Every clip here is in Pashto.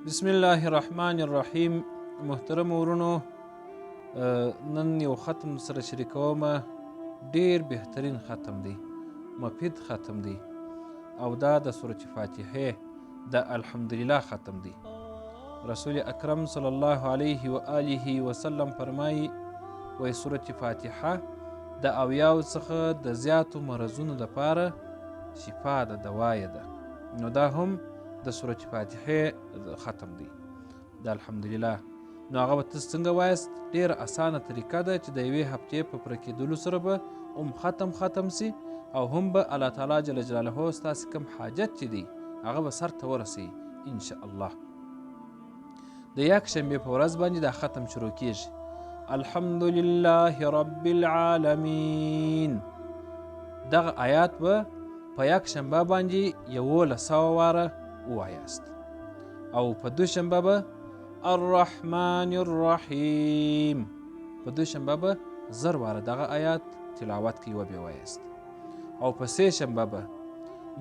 بسم الله الرحمن الرحیم. محترم ورونو، نن یو ختم سره شریکوم. ډیر بهترین ختم دی، مفید ختم دی، او دا د سورة فاتحه د الحمدلله ختم دی. رسول اکرم صلی الله علیه و آله وسلم فرمایي وایي سورة فاتحه د اویاو څخه د زیاتو مرضونو دپاره شفا ده، دوایه ده. نو دا هم د سورة فاتحه ختم دی د الحمدلله. نو هغه به تاسو څنګه وایست؟ ډېره اسانه طریقه ده چې د یوې هفتې په پوره کېدلو سره به ختم سي، او هم به الله تعالی جل جلاله ستاسې کوم حاجت چې دی هغه به سرته ورسوي انشاء الله. د یکشنبې په ورځ باندې دا ختم شروع کیږي. الحمدلله رب العالمین. دغه آیات به په یکشنبه باندې 1100 واره ووایاست، او په دوشنبه به الرحمن الرحیم، په دوشنبه به 1000 واره دغه آیات تلاوت کوي وبې وایاست، او په سه شنبه به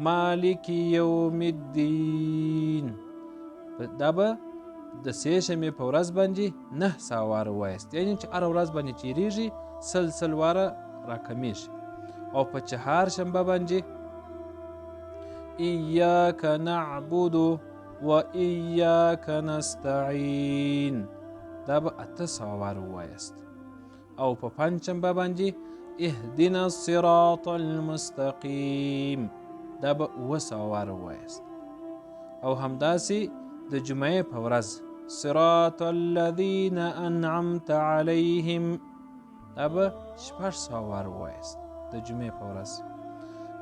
مالک یوم الدین، دا به د سه شنبې په ورځ باندې 900 واره وایاست، یعنې چې هره ورځ باندې تیریږي 100 واره راکمیږي. او په چهارشنبه باندې ایاک نعبد و ایاک نستعین، دا به 800 واره ووایاست. او په پنجشنبه باندې اهدنا الصراط المستقیم، دا به 900 واره ووایاست. او همداسې د جمعې په ورځ صراط الذین انعمت علیهم، دا به 600 واره ووایاست د جمعې په ورځ.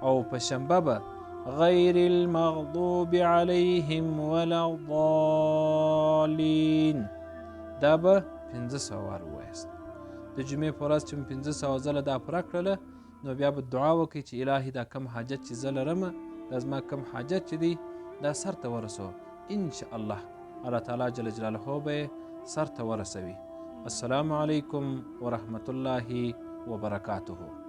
او په شنبه به غیر المغضوب علیهم ولا الضالین، دا به 500 واره ووایاست. د جمعې په ورځ چې 500 ځله دا پوره کړله، نو بیا به دعا وکړئ چې الهي دا کم حاجت چې زه لرمه، دا زما کم حاجت چې دی دا سرته ورسوه انشاء الله. الله تعالی جل جلاله به یې سرته ورسوي. السلام علیکم ورحمة الله وبرکاته.